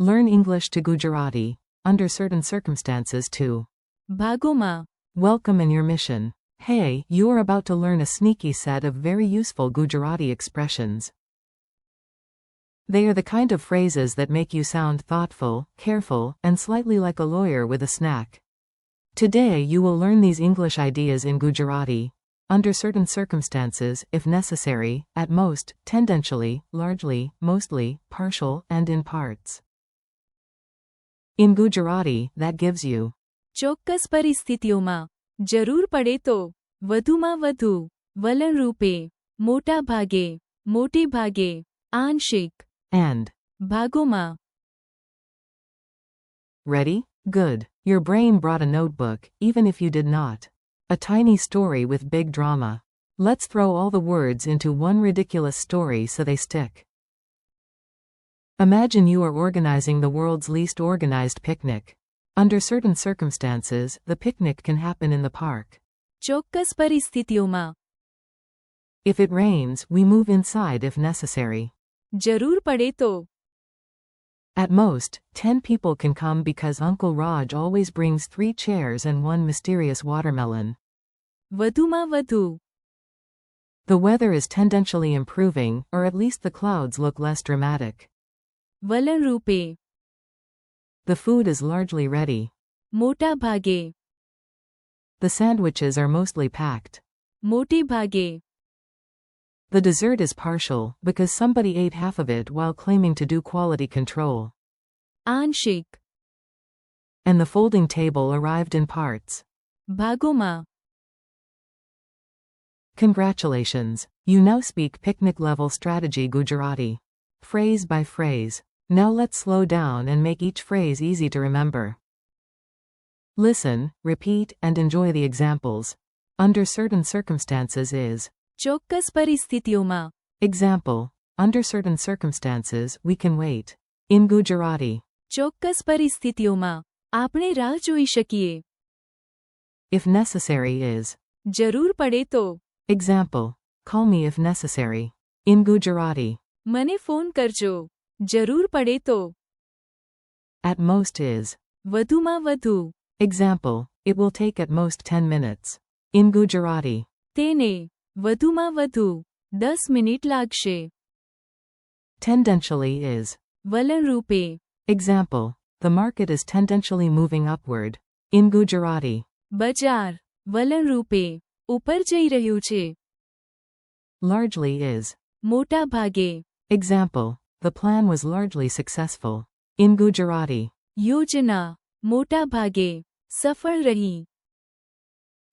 Learn English to Gujarati, under certain circumstances too. ભાગોમાં. Welcome in your mission. Hey, you are about to learn a sneaky set of very useful Gujarati expressions. They are the kind of phrases that make you sound thoughtful, careful, and slightly like a lawyer with a snack. Today you will learn these English ideas in Gujarati, under certain circumstances, if necessary, at most, tendentially, largely, mostly, partial, and in parts. In Gujarati, that gives you ચોક્કસ પરિસ્થિતિઓમાં, જરૂર પડે તો, વધુમાં વધુ, વલણ રૂપે, મોટા ભાગે, મોટે ભાગે, આંશિક, and ભાગોમાં. Ready? Good. Your brain brought a notebook, even if you did not. A tiny story with big drama. Let's throw all the words into one ridiculous story so they stick. Imagine you are organizing the world's least organized picnic. Under certain circumstances, the picnic can happen in the park. ચોક્કસ પરિસ્થિતિઓમાં, If it rains, we move inside if necessary. જરૂર પડે તો, At most, 10 people can come because Uncle Raj always brings 3 chairs and 1 mysterious watermelon. વધુમાં વધુ, The weather is tendentially improving, or at least the clouds look less dramatic. વલણ રૂપે, The food is largely ready. મોટા ભાગે, The sandwiches are mostly packed. મોટે ભાગે, The dessert is partial, because somebody ate half of it while claiming to do quality control. આંશિક, And the folding table arrived in parts. ભાગોમાં. Congratulations! You now speak picnic-level strategy Gujarati. Phrase by phrase. Now let's slow down and make each phrase easy to remember. Listen, repeat, and enjoy the examples. Under certain circumstances is ચોક્કસ પરિસ્થિતિઓમાં, example. Under certain circumstances, we can wait. In Gujarati. ચોક્કસ પરિસ્થિતિઓમાં, આપણે રાહ જોઈ શકીએ. If necessary is જરૂર પડે તો, example. Call me if necessary. In Gujarati. મને ફોન કરજો, જરૂર પડે તો. At most is વધુમાં વધુ, example. It will take at most 10 minutes. In Gujarati. તેને, વધુમાં વધુ, 10 મિનિટ લાગશે. Tendentially is વલણ રૂપે, example. The market is tendentially moving upward. In Gujarati. બજાર, વલણ રૂપે, ઉપર જઈ રહ્યું છે. Largely is મોટા ભાગે, example. The plan was largely successful. In Gujarati. યોજના, મોટા ભાગે, સફળ રહી.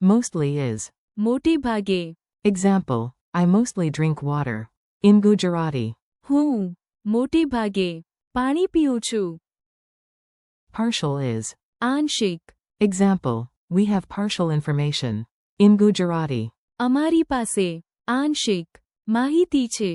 Mostly is મોટે ભાગે, example. I mostly drink water. In Gujarati. હું, મોટે ભાગે, પાણી પીઉં છું. Partial is આંશિક, example. We have partial information. In Gujarati. અમારી પાસે, આંશિક, માહિતી છે.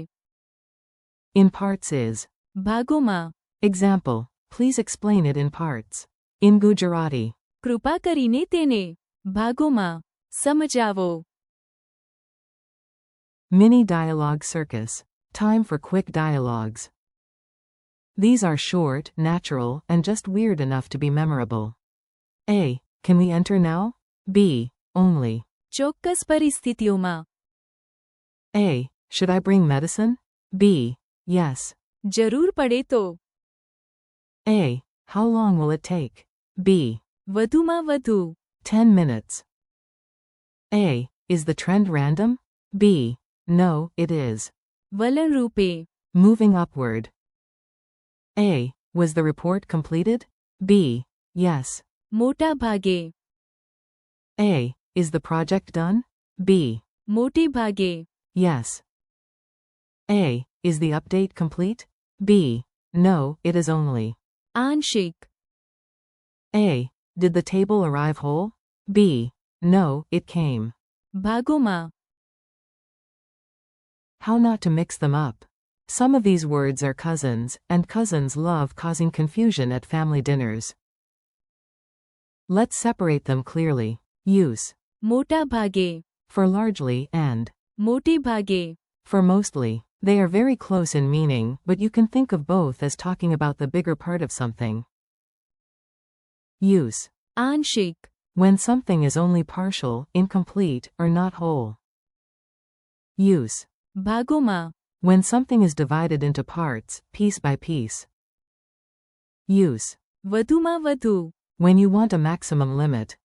In parts is ભાગોમાં, example. Please explain it in parts. In Gujarati. કૃપા કરીને તેને, ભાગોમાં, સમજાવો. Mini dialogue circus. Time for quick dialogues. These are short, natural, and just weird enough to be memorable. A. Can we enter now? B. Only. ચોક્કસ પરિસ્થિતિઓમાં, A. Should I bring medicine? B. Yes. જરૂર પડે તો, A. How long will it take? B. વધુમાં વધુ, 10 minutes. A. Is the trend random? B. No, it is. વલણ રૂપે, Moving upward. A. Was the report completed? B. Yes. મોટા ભાગે, A. Is the project done? B. મોટે ભાગે, Yes. A. Is the update complete? B. No, it is only. આંશિક, A. Did the table arrive whole? B. No, it came. ભાગોમાં. How not to mix them up. Some of these words are cousins, and cousins love causing confusion at family dinners. Let's separate them clearly. Use મોટા ભાગે, for largely and મોટે ભાગે, for mostly. They are very close in meaning, but you can think of both as talking about the bigger part of something. Use. आंशिक, When something is only partial, incomplete, or not whole. Use. भागोमा, When something is divided into parts, piece by piece. Use. વધુમાં વધુ, When you want a maximum limit.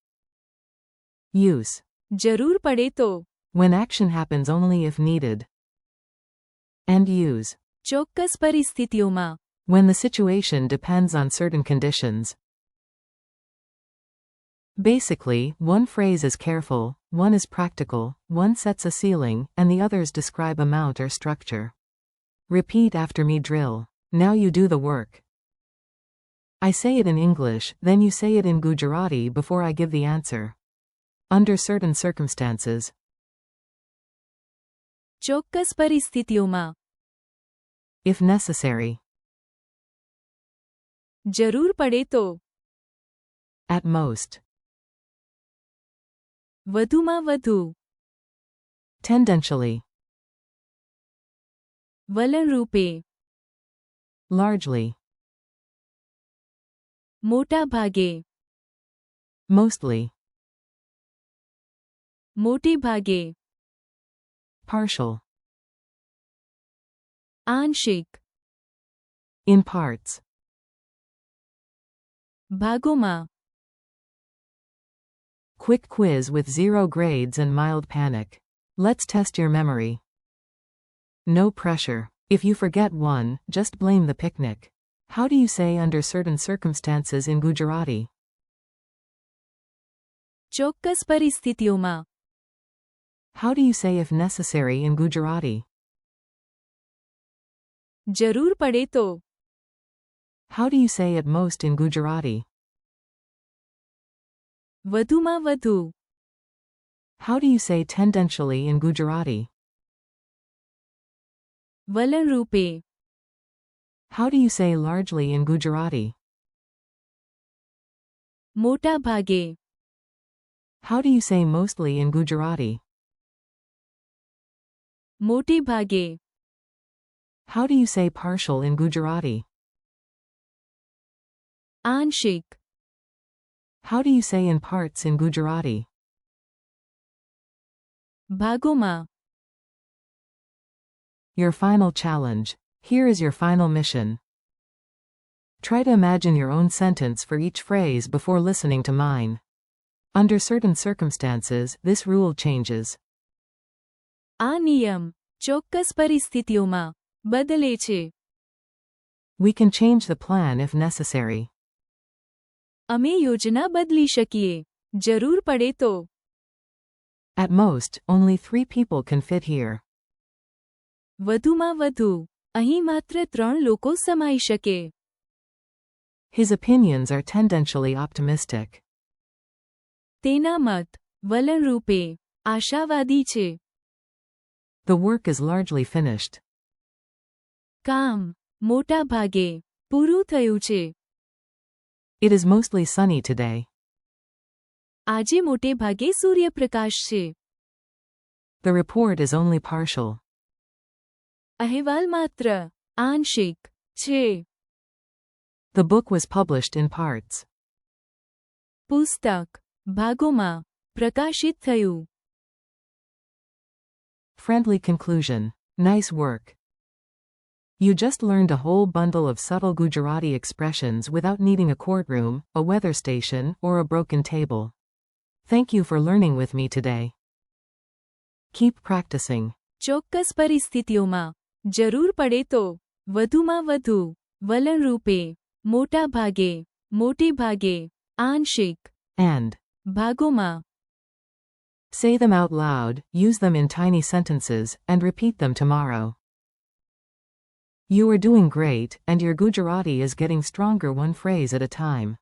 Use. જરૂર પડે તો, When action happens only if needed. And use. ચોક્કસ પરિસ્થિતિઓમાં, When the situation depends on certain conditions. Basically, one phrase is careful, one is practical, one sets a ceiling, and the others describe amount or structure. Repeat after me drill. Now you do the work. I say it in English, then you say it in Gujarati before I give the answer. Under certain circumstances. ચોક્કસ પરિસ્થિતિઓમાં, If necessary. જરૂર પડે તો, At most. વધુમાં વધુ, Tendentially. વલણ રૂપે, Largely. મોટા ભાગે, Mostly. મોટે ભાગે, Partial. આંશિક, In parts. ભાગોમાં, Quick quiz with 0 grades and mild panic. Let's test your memory. No pressure. If you forget one, just blame the picnic. How do you say under certain circumstances in Gujarati? ચોક્કસ પરિસ્થિતિઓમાં, How do you say if necessary in Gujarati? જરૂર પડે તો, How do you say at most in Gujarati? વધુમાં વધુ, How do you say tendentially in Gujarati? વલણ રૂપે, How do you say largely in Gujarati? મોટા ભાગે, How do you say mostly in Gujarati? મોટે ભાગે, How do you say partial in Gujarati? આંશિક, How do you say in parts in Gujarati? ભાગોમાં, Your final challenge. Here is your final mission. Try to imagine your own sentence for each phrase before listening to mine. Under certain circumstances, this rule changes. આ નિયમ, ચોક્કસ પરિસ્થિતિઓમાં, બદલે છે. We can change the plan if necessary. અમે યોજના બદલી શકીએ, જરૂર પડે તો. At most, only 3 people can fit here. વધુમાં વધુ, અહીં માત્ર 3 લોકો સમાઈ શકે. His opinions are tendentially optimistic. તેના મત, વલણ રૂપે, આશાવાદી છે. The work is largely finished. કામ, મોટા ભાગે, પૂરું થયું છે. It is mostly sunny today. આજે મોટે ભાગે સૂર્યપ્રકાશ છે. The report is only partial. અહેવાલ માત્ર, આંશિક, છે. The book was published in parts. પુસ્તક, ભાગોમાં, પ્રકાશિત થયું. Friendly conclusion. Nice work. You just learned a whole bundle of subtle Gujarati expressions without needing a courtroom, a weather station, or a broken table. Thank you for learning with me today. Keep practicing. ચોક્કસ પરિસ્થિતિઓમાં, જરૂર પડે તો, વધુમાં વધુ, વલણ રૂપે, મોટા ભાગે, મોટે ભાગે, આંશિક, And. ભાગોમાં. Say them out loud, use them in tiny sentences, and repeat them tomorrow. You are doing great, and your Gujarati is getting stronger one phrase at a time.